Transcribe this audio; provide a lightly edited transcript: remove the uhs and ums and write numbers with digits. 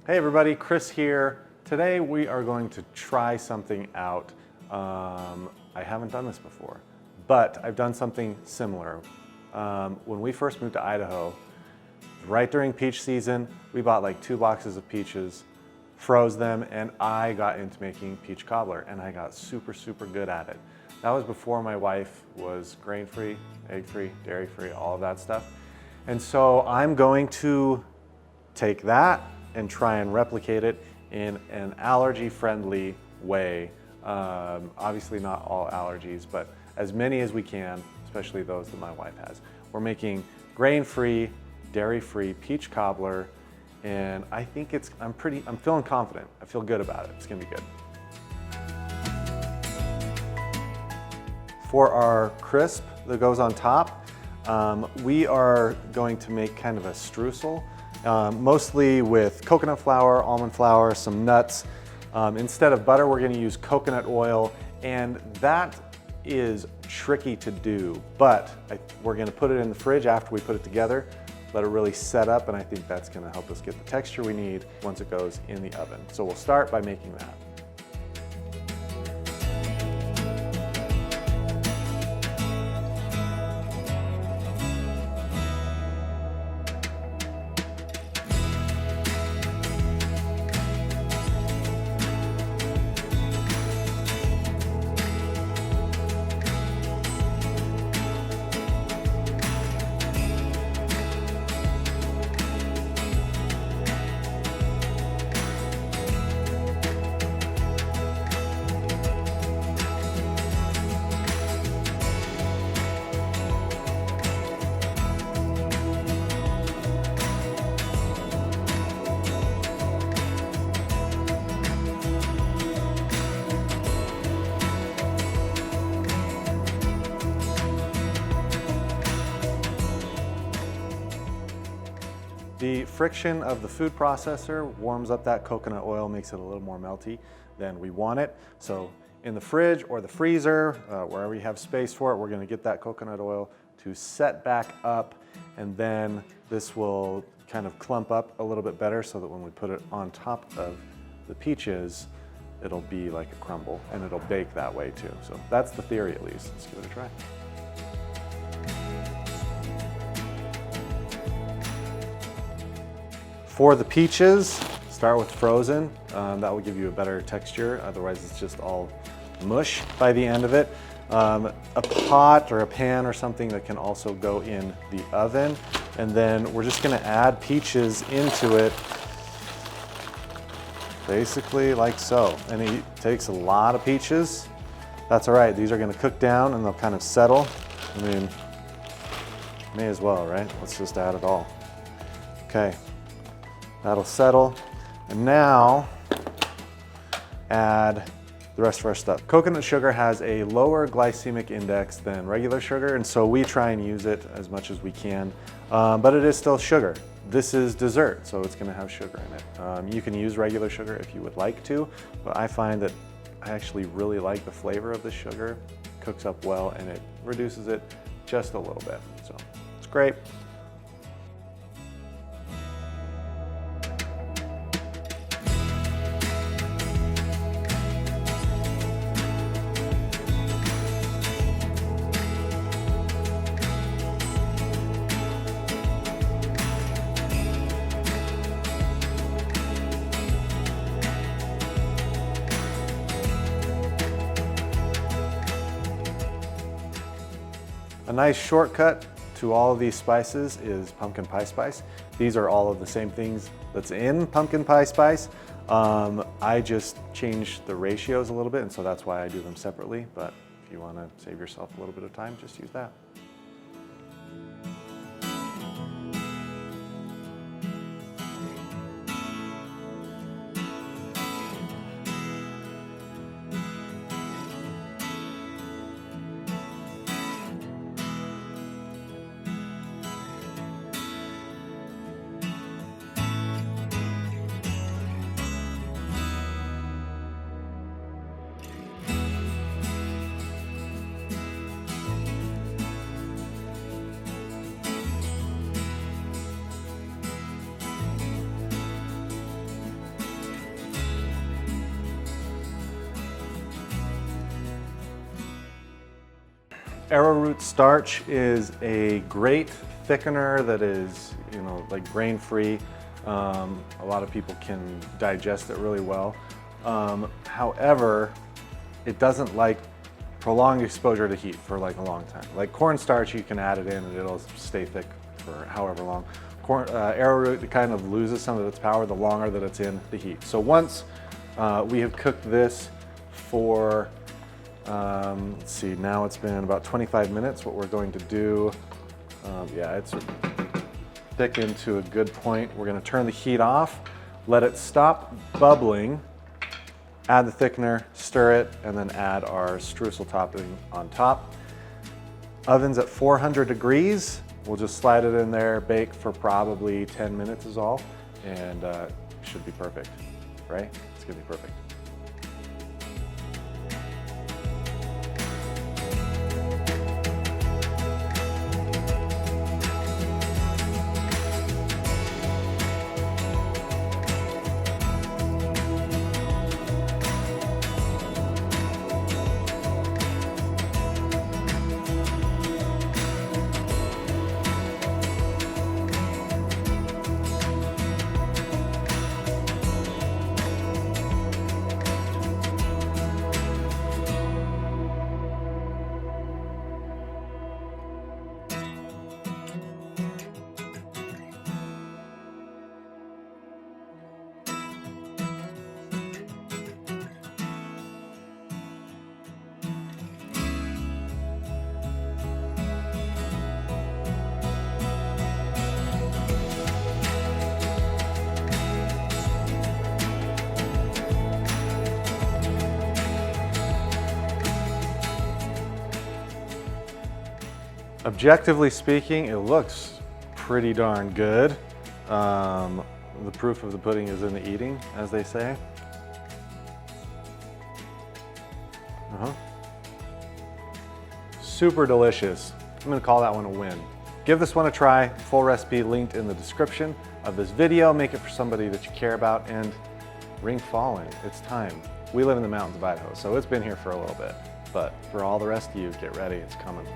Hey everybody, Chris here. Today we are going to try something out. I haven't done this before, but I've done something similar. When we first moved to Idaho, right during peach season, we bought like 2 boxes of peaches, froze them, and I got into making peach cobbler, and I got super good at it. That was before my wife was grain-free, egg-free, dairy-free, all of that stuff. And so I'm going to take that and try and replicate it in an allergy-friendly way. Obviously not all allergies, but as many as we can, especially those that my wife has. We're making grain-free, dairy-free peach cobbler, and I think I'm feeling confident. I feel good about it. It's gonna be good. For our crisp that goes on top, we are going to make kind of a streusel, mostly with coconut flour, almond flour, some nuts. Instead of butter, we're gonna use coconut oil, and that is tricky to do, but we're gonna put it in the fridge after we put it together, let it really set up, and I think that's gonna help us get the texture we need once it goes in the oven. So we'll start by making that. The friction of the food processor warms up that coconut oil, makes it a little more melty than we want it. So in the fridge or the freezer, wherever you have space for it, we're gonna get that coconut oil to set back up, and then this will kind of clump up a little bit better so that when we put it on top of the peaches, it'll be like a crumble, and it'll bake that way too. So that's the theory at least. Let's give it a try. For the peaches, start with frozen. That will give you a better texture. Otherwise, it's just all mush by the end of it. A pot or a pan or something that can also go in the oven. And then we're just gonna add peaches into it, basically like so. And it takes a lot of peaches. That's all right. These are gonna cook down and they'll kind of settle. I mean, may as well, right? Let's just add it all. Okay. That'll settle. And now add the rest of our stuff. Coconut sugar has a lower glycemic index than regular sugar, and so we try and use it as much as we can, but it is still sugar. This is dessert, so it's gonna have sugar in it. You can use regular sugar if you would like to, but I find that I actually really like the flavor of the sugar. It cooks up well and it reduces it just a little bit, so it's great. A nice shortcut to all of these spices is pumpkin pie spice. These are all of the same things that's in pumpkin pie spice. I just changed the ratios a little bit, and so that's why I do them separately. But if you want to save yourself a little bit of time, just use that. Arrowroot starch is a great thickener that is, like grain-free. A lot of people can digest it really well. However, it doesn't like prolonged exposure to heat for like a long time. Like cornstarch, you can add it in and it'll stay thick for however long. Arrowroot, it kind of loses some of its power the longer that it's in the heat. So once we have cooked this for, let's see, now it's been about 25 minutes. What we're going to do, yeah, it's thickened to a good point. We're going to turn the heat off, let it stop bubbling, add the thickener, stir it, and then add our streusel topping on top. Oven's at 400 degrees. We'll just slide it in there, bake for probably 10 minutes is all, and it should be perfect, right? It's gonna be perfect. Objectively speaking, it looks pretty darn good. The proof of the pudding is in the eating, as they say. Super delicious. I'm gonna call that one a win. Give this one a try. Full recipe linked in the description of this video. Make it for somebody that you care about, and ring falling. It's time. We live in the mountains of Idaho, so it's been here for a little bit. But for all the rest of you, get ready, it's coming.